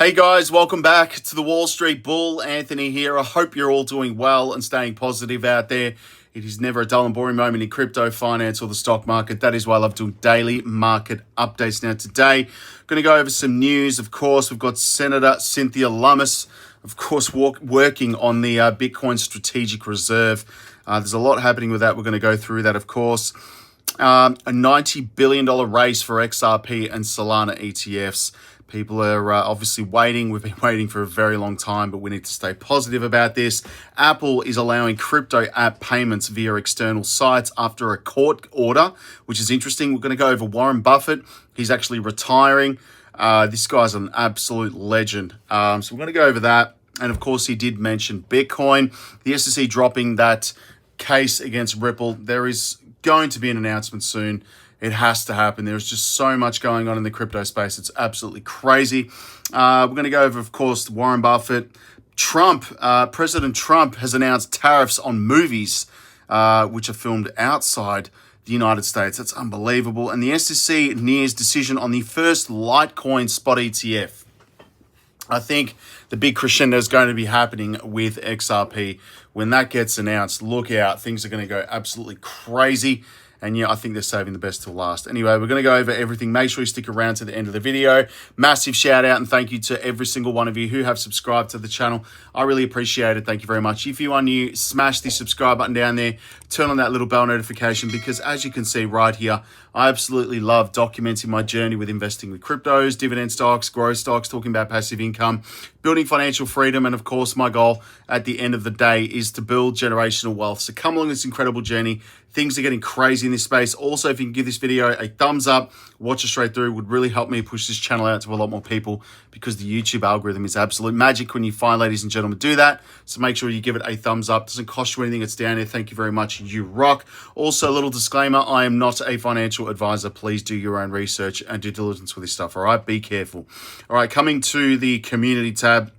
Hey guys, welcome back to the Wall Street Bull. Anthony here. I hope you're all doing well and staying positive out there. It is never a dull and boring moment in crypto, finance, or the stock market. That is why I love doing daily market updates. Now today, I'm going to go over some news. Of course, we've got Senator Cynthia Lummis, of course, working on the Bitcoin Strategic Reserve. There's a lot happening with that. We're going to go through that, of course. A $90 billion race for XRP and Solana ETFs. People are obviously waiting. We've been waiting for a very long time, but we need to stay positive about this. Apple is allowing crypto app payments via external sites after a court order, which is interesting. We're going to go over Warren Buffett. He's actually retiring. This guy's an absolute legend. So we're going to go over that. And of course, he did mention Bitcoin. The SEC dropping that case against Ripple. There is going to be an announcement soon. It has to happen. There's just so much going on in the crypto space. It's absolutely crazy. We're going to go over, of course, Warren Buffett. President Trump has announced tariffs on movies, which are filmed outside the United States. That's unbelievable. And the SEC nears decision on the first Litecoin spot ETF. I think the big crescendo is going to be happening with XRP. When that gets announced, look out. Things are going to go absolutely crazy. And yeah, I think they're saving the best till last. Anyway, we're going to go over everything. Make sure you stick around to the end of the video. Massive shout out and thank you to every single one of you who have subscribed to the channel. I really appreciate it. Thank you very much. If you are new, smash the subscribe button down there. Turn on that little bell notification because as you can see right here, I absolutely love documenting my journey with investing with cryptos, dividend stocks, growth stocks, talking about passive income, building financial freedom. And of course, my goal at the end of the day is to build generational wealth. So come along this incredible journey. Things are getting crazy in this space. Also, if you can give this video a thumbs up, watch it straight through, would really help me push this channel out to a lot more people because the YouTube algorithm is absolute magic when you find, ladies and gentlemen, do that. So make sure you give it a thumbs up. Doesn't cost you anything. It's down there. Thank you very much. You rock. Also, a little disclaimer. I am not a financial advisor. Please do your own research and due diligence with this stuff. All right. Be careful. All right. Coming to the community tab.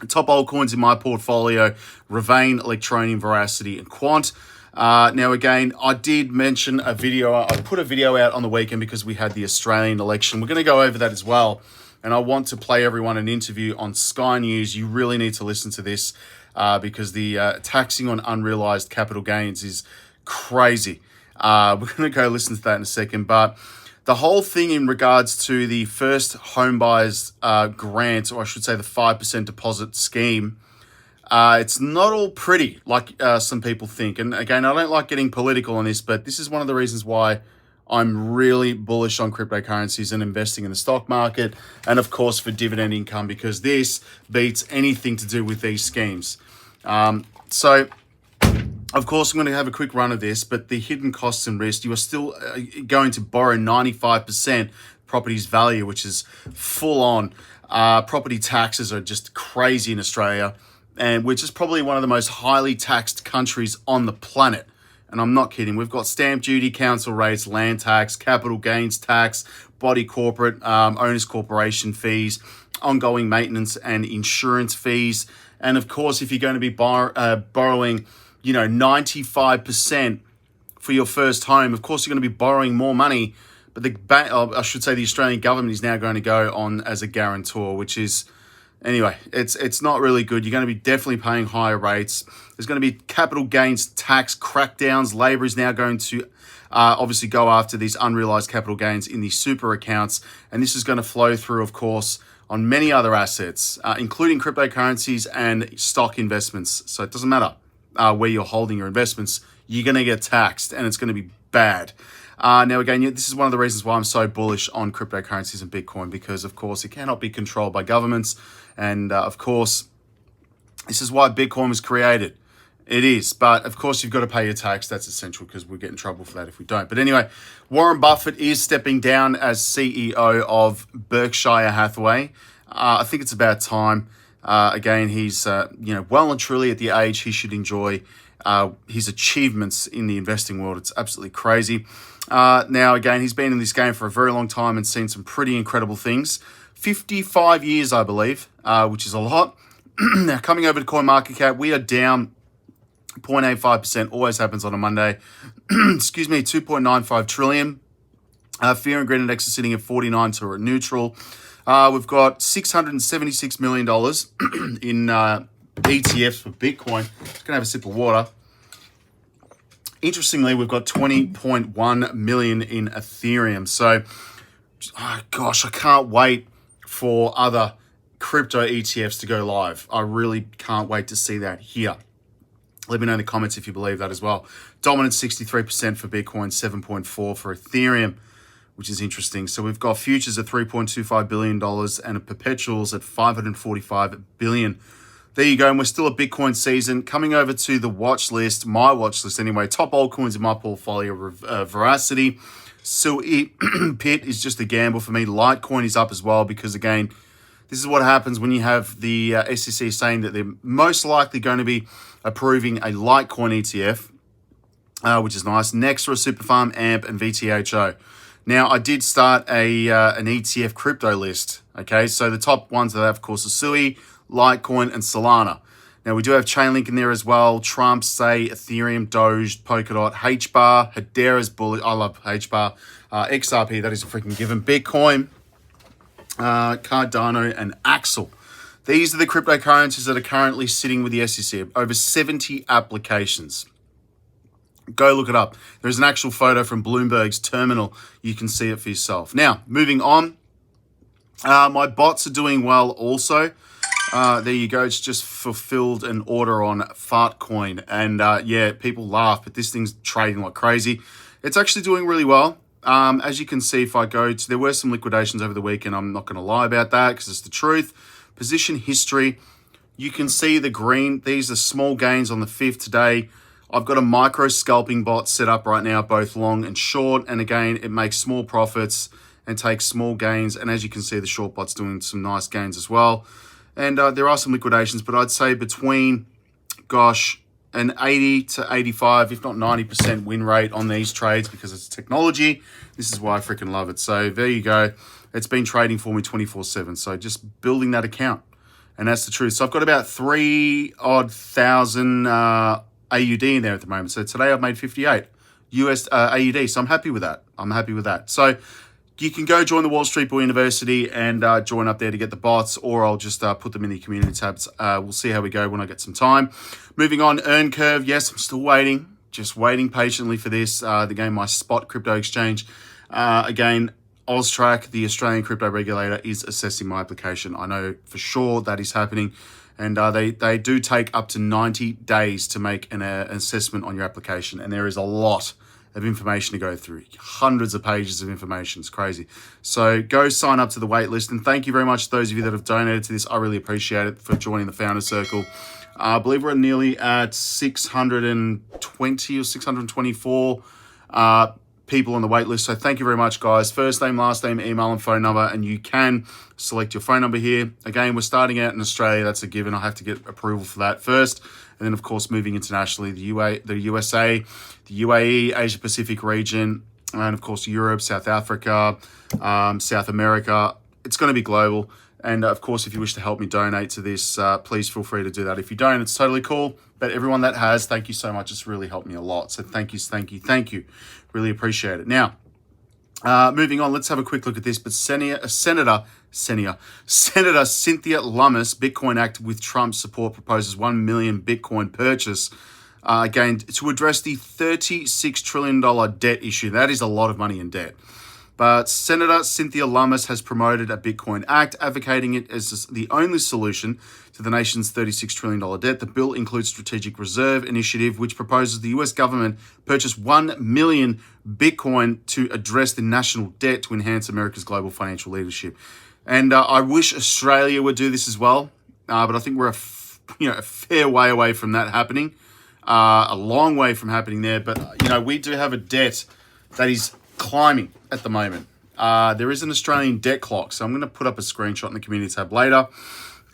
Top altcoins in my portfolio, Ravane, Electroneum, Veracity, and Quant. Now, again, I did mention a video. I put a video out on the weekend because we had the Australian election. We're going to go over that as well. And I want to play everyone an interview on Sky News. You really need to listen to this because the taxing on unrealized capital gains is crazy. We're going to go listen to that in a second. But the whole thing in regards to the first home buyers grant, or I should say the 5% deposit scheme, it's not all pretty like some people think. And again, I don't like getting political on this, but this is one of the reasons why I'm really bullish on cryptocurrencies and investing in the stock market. And of course, for dividend income, because this beats anything to do with these schemes. So, of course, I'm going to have a quick run of this, but the hidden costs and risk, you are still going to borrow 95% property's value, which is full on. Property taxes are just crazy in Australia. And we're just probably one of the most highly taxed countries on the planet. And I'm not kidding. We've got stamp duty, council rates, land tax, capital gains tax, body corporate, owners corporation fees, ongoing maintenance and insurance fees. And of course, if you're going to be borrowing, 95% for your first home, of course, you're going to be borrowing more money. But the Australian government is now going to go on as a guarantor, which is, anyway, it's not really good. You're going to be definitely paying higher rates. There's going to be capital gains tax crackdowns. Labor is now going to obviously go after these unrealized capital gains in the super accounts. And this is going to flow through, of course, on many other assets, including cryptocurrencies and stock investments. So it doesn't matter where you're holding your investments. You're going to get taxed and it's going to be bad. Now, again, this is one of the reasons why I'm so bullish on cryptocurrencies and Bitcoin, because, of course, it cannot be controlled by governments. And, of course, this is why Bitcoin was created. It is. But, of course, you've got to pay your tax. That's essential because we'll get in trouble for that if we don't. But anyway, Warren Buffett is stepping down as CEO of Berkshire Hathaway. I think it's about time. Again, he's, well and truly at the age he should enjoy his achievements in the investing world. It's absolutely crazy. Now, again, he's been in this game for a very long time and seen some pretty incredible things. 55 years, I believe, which is a lot. Now, coming over to CoinMarketCap, we are down 0.85%. Always happens on a Monday. Excuse me, 2.95 trillion. Fear and Greed Index is sitting at 49, so we're neutral. We've got $676 million in ETFs for Bitcoin. Just going to have a sip of water. Interestingly, we've got 20.1 million in Ethereum. So, oh gosh, I can't wait for other crypto ETFs to go live. I really can't wait to see that here. Let me know in the comments if you believe that as well. Dominant 63% for Bitcoin, 7.4% for Ethereum, which is interesting. So we've got futures at $3.25 billion and perpetuals at $545 billion. There you go, and we're still at Bitcoin season. Coming over to the watch list, my watch list anyway. Top altcoins in my portfolio, Veracity. So Pit is just a gamble for me. Litecoin is up as well because, again, this is what happens when you have the SEC saying that they're most likely going to be approving a Litecoin ETF, which is nice. Nextra, Superfarm, AMP, and VTHO. Now, I did start an ETF crypto list. Okay, so the top ones that I have, of course, are Sui, Litecoin, and Solana. Now, we do have Chainlink in there as well. Trump, Say, Ethereum, Doge, Polkadot, HBAR, Hedera's bullish. I love HBAR. XRP, that is a freaking given. Bitcoin, Cardano, and Axel. These are the cryptocurrencies that are currently sitting with the SEC. Over 70 applications. Go look it up. There's an actual photo from Bloomberg's terminal. You can see it for yourself. Now, moving on. My bots are doing well also. There you go. It's just fulfilled an order on Fartcoin. And yeah, people laugh, but this thing's trading like crazy. It's actually doing really well. As you can see, if I go to, there were some liquidations over the weekend. I'm not going to lie about that because it's the truth. Position history. You can see the green. These are small gains on the 5th today. I've got a micro scalping bot set up right now, both long and short. And again, it makes small profits and takes small gains. And as you can see, the short bot's doing some nice gains as well. And there are some liquidations, but I'd say between, gosh, an 80 to 85, if not 90% win rate on these trades because it's technology. This is why I freaking love it. So there you go. It's been trading for me 24/7. So just building that account. And that's the truth. So I've got about 3,000 AUD in there at the moment. So today I've made 58 US AUD. So I'm happy with that. So you can go join the Wall Street Bull University and join up there to get the bots, or I'll just put them in the community tabs. We'll see how we go when I get some time. Moving on, Earn Curve. Yes, I'm still waiting. Just waiting patiently for this. The game, my spot crypto exchange. Again, Austrac, the Australian crypto regulator, is assessing my application. I know for sure that is happening. And they do take up to 90 days to make an assessment on your application. And there is a lot of information to go through. Hundreds of pages of information. It's crazy. So go sign up to the wait list. And thank you very much to those of you that have donated to this. I really appreciate it for joining the Founder Circle. I believe we're nearly at 620 or 624 people on the wait list. So thank you very much, guys. First name, last name, email, and phone number. And you can select your phone number here. Again, we're starting out in Australia. That's a given. I have to get approval for that first. And then, of course, moving internationally, the USA, the UAE, Asia Pacific region, and, of course, Europe, South Africa, South America. It's going to be global. And, of course, if you wish to help me donate to this, please feel free to do that. If you don't, it's totally cool. But everyone that has, thank you so much. It's really helped me a lot. So thank you. Really appreciate it. Now, moving on, let's have a quick look at this. But Senator Cynthia Lummis, Bitcoin Act with Trump's support, proposes 1 million Bitcoin purchase, again, to address the $36 trillion debt issue. That is a lot of money in debt. But Senator Cynthia Lummis has promoted a Bitcoin Act, advocating it as the only solution to the nation's $36 trillion debt. The bill includes Strategic Reserve Initiative, which proposes the US government purchase 1 million Bitcoin to address the national debt to enhance America's global financial leadership. And I wish Australia would do this as well, but I think we're a fair way away from that happening, a long way from happening there. But, we do have a debt that is climbing at the moment. There is an Australian debt clock, so I'm going to put up a screenshot in the community tab later.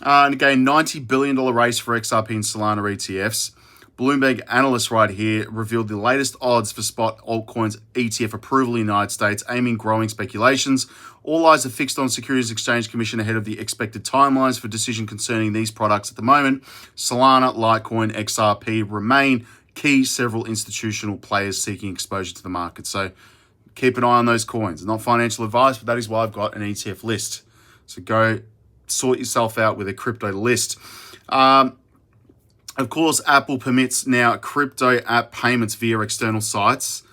And again, $90 billion race for XRP and Solana ETFs. Bloomberg analyst right here revealed the latest odds for spot altcoins ETF approval in the United States, aiming growing speculations. All eyes are fixed on Securities Exchange Commission ahead of the expected timelines for decision concerning these products at the moment. Solana, Litecoin, XRP remain key, several institutional players seeking exposure to the market. So keep an eye on those coins. Not financial advice, but that is why I've got an ETF list. So go sort yourself out with a crypto list. Of course, Apple permits now crypto app payments via external sites,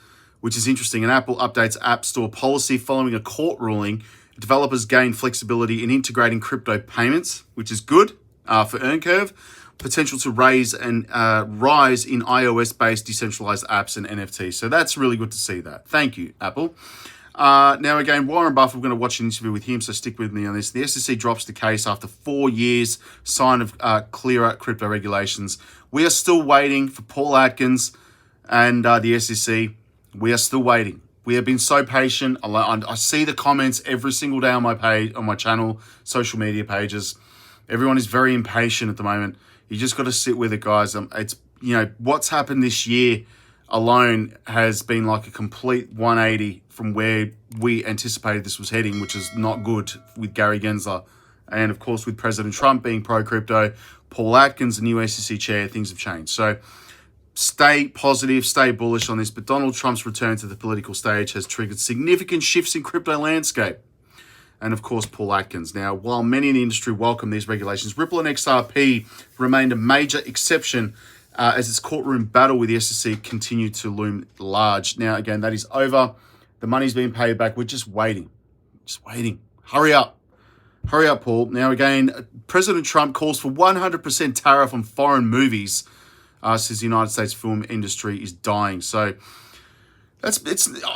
which is interesting. And Apple updates App Store policy following a court ruling. Developers gain flexibility in integrating crypto payments, which is good for EarnCurve. Potential to rise in iOS-based decentralized apps and NFTs. So that's really good to see that. Thank you, Apple. Now, again, Warren Buffett, we're going to watch an interview with him, so stick with me on this. The SEC drops the case after 4 years, sign of clearer crypto regulations. We are still waiting for Paul Atkins and the SEC. We are still waiting. We have been so patient. I see the comments every single day on my page, on my channel, social media pages. Everyone is very impatient at the moment. You just got to sit with it, guys. It's, what's happened this year alone has been like a complete 180 from where we anticipated this was heading, which is not good with Gary Gensler. And of course, with President Trump being pro-crypto, Paul Atkins, the new SEC chair, things have changed. So stay positive, stay bullish on this. But Donald Trump's return to the political stage has triggered significant shifts in crypto landscape. And of course, Paul Atkins. Now, while many in the industry welcome these regulations, Ripple and XRP remained a major exception as its courtroom battle with the SEC continued to loom large. Now, again, that is over. The money's being paid back. We're just waiting. Just waiting. Hurry up. Hurry up, Paul. Now, again, President Trump calls for 100% tariff on foreign movies since the United States film industry is dying. So,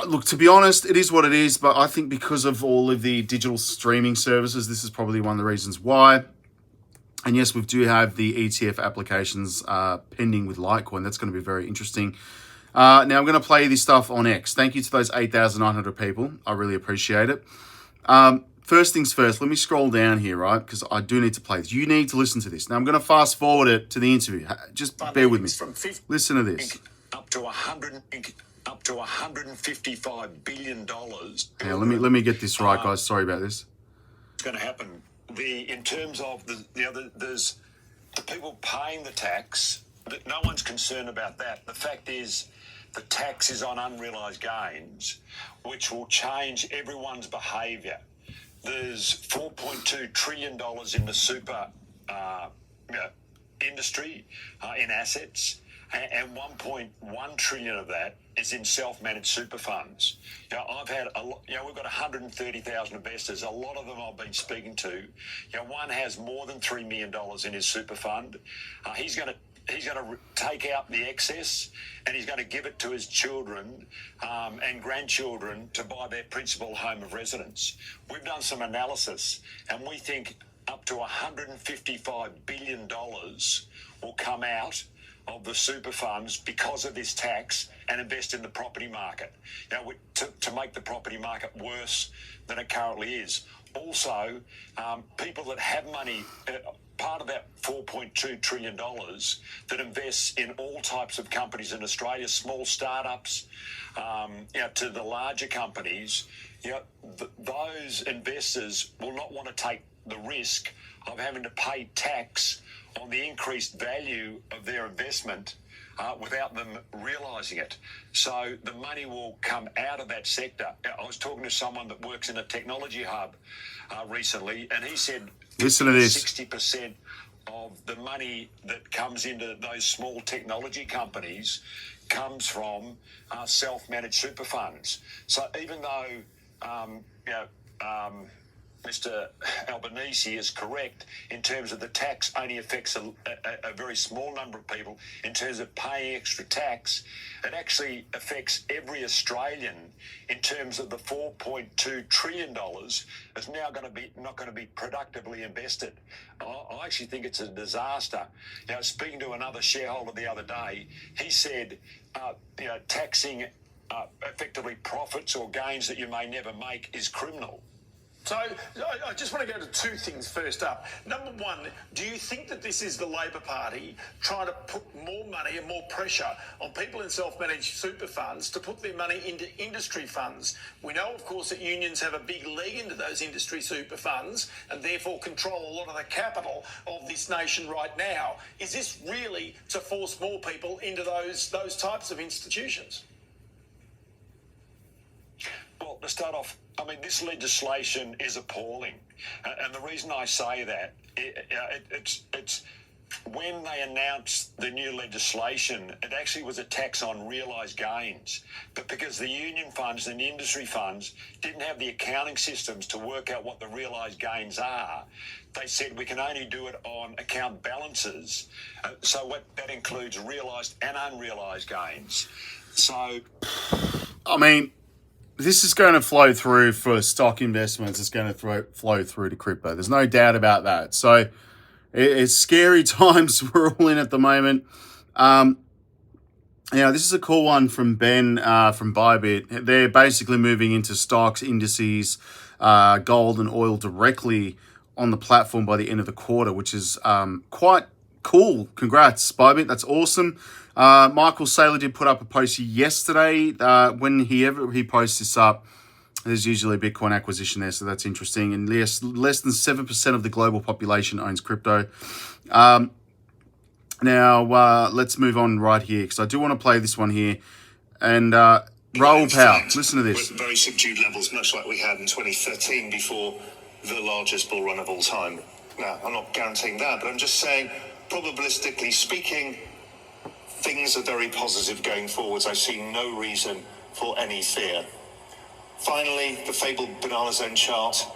look, to be honest, it is what it is, but I think because of all of the digital streaming services, this is probably one of the reasons why. And yes, we do have the ETF applications pending with Litecoin. That's going to be very interesting. Now, I'm going to play this stuff on X. Thank you to those 8,900 people. I really appreciate it. First things first, let me scroll down here, right? Because I do need to play this. You need to listen to this. Now, I'm going to fast forward it to the interview. Just bear with me. Listen to this. Up to $155 billion. Yeah, let me get this right, guys. Sorry about this. It's going to happen. In terms of there's the people paying the tax. No one's concerned about that. The fact is, the tax is on unrealised gains, which will change everyone's behaviour. There's $4.2 trillion in the super industry in assets. And 1.1 trillion of that is in self-managed super funds. I've had we've got 130,000 investors. A lot of them I've been speaking to. One has more than $3 million in his super fund. He's going to take out the excess and he's going to give it to his children and grandchildren to buy their principal home of residence. We've done some analysis and we think up to $155 billion will come out of the super funds because of this tax and invest in the property market. To make the property market worse than it currently is. Also, people that have money, part of that $4.2 trillion that invests in all types of companies in Australia, small startups, to the larger companies, those investors will not want to take the risk of having to pay tax on the increased value of their investment without them realising it. So the money will come out of that sector. I was talking to someone that works in a technology hub recently, and he said, listen to this. 60% of the money that comes into those small technology companies comes from self-managed super funds. So even though, Mr. Albanese is correct in terms of the tax only affects a very small number of people in terms of paying extra tax. It actually affects every Australian in terms of the $4.2 trillion is now not going to be productively invested. I actually think it's a disaster. Speaking to another shareholder the other day, he said, taxing effectively profits or gains that you may never make is criminal. So I just want to go to two things first up. Number one, do you think that this is the Labor Party trying to put more money and more pressure on people in self-managed super funds to put their money into industry funds? We know, of course, that unions have a big leg into those industry super funds and therefore control a lot of the capital of this nation right now. Is this really to force more people into those types of institutions? Well, to start off, I mean, this legislation is appalling. And the reason I say that, it's when they announced the new legislation, it actually was a tax on realised gains. But because the union funds and the industry funds didn't have the accounting systems to work out what the realised gains are, they said we can only do it on account balances. So that includes realised and unrealised gains. So, I mean, this is going to flow through for stock investments. It's going to flow through to crypto. There's no doubt about that. So it's scary times we're all in at the moment. This is a cool one from Ben from Bybit. They're basically moving into stocks, indices, gold and oil directly on the platform by the end of the quarter, which is quite cool. Congrats, Bybit. That's awesome. Michael Saylor did put up a post yesterday. When he posts this up, there's usually a Bitcoin acquisition there, so that's interesting. And less than 7% of the global population owns crypto. Now, let's move on right here, because I do want to play this one here. And Raoul Powell, listen to this. With very subdued levels, much like we had in 2013 before the largest bull run of all time. Now, I'm not guaranteeing that, but I'm just saying, probabilistically speaking, things are very positive going forwards. I see no reason for any fear. Finally, the fabled banana zone chart.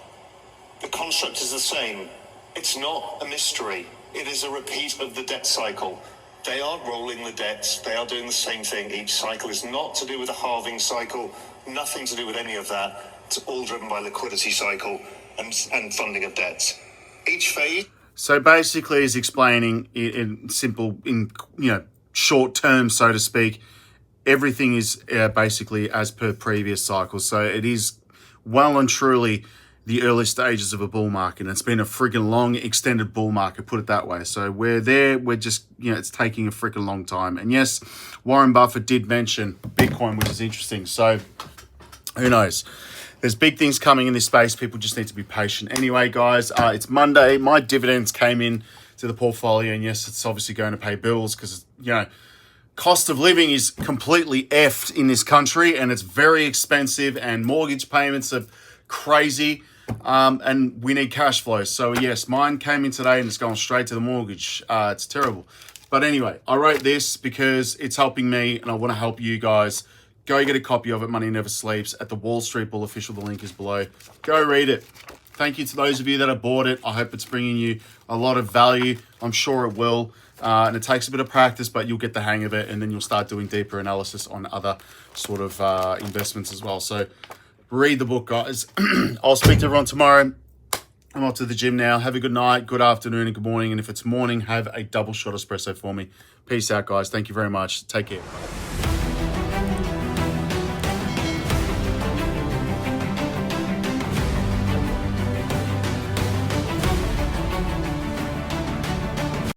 The construct is the same. It's not a mystery. It is a repeat of the debt cycle. They are rolling the debts. They are doing the same thing. Each cycle is not to do with a halving cycle, nothing to do with any of that. It's all driven by liquidity cycle and funding of debts. Each phase. So basically, he's explaining in simple, short terms, so to speak, everything is basically as per previous cycles. So it is well and truly the early stages of a bull market. It's been a freaking long, extended bull market, put it that way. So we're there. We're just, it's taking a freaking long time. And yes, Warren Buffett did mention Bitcoin, which is interesting. So who knows? There's big things coming in this space. People just need to be patient. Anyway, guys, it's Monday. My dividends came in to the portfolio. And yes, it's obviously going to pay bills because, cost of living is completely effed in this country. And it's very expensive. And mortgage payments are crazy. And we need cash flow. So, yes, mine came in today and it's going straight to the mortgage. It's terrible. But anyway, I wrote this because it's helping me and I want to help you guys. Go get a copy of it, Money Never Sleeps, at the Wall Street Bull official. The link is below. Go read it. Thank you to those of you that have bought it. I hope it's bringing you a lot of value. I'm sure it will. And it takes a bit of practice, but you'll get the hang of it. And then you'll start doing deeper analysis on other sort of investments as well. So read the book, guys. I'll speak to everyone tomorrow. I'm off to the gym now. Have a good night, good afternoon, and good morning. And if it's morning, have a double shot espresso for me. Peace out, guys. Thank you very much. Take care.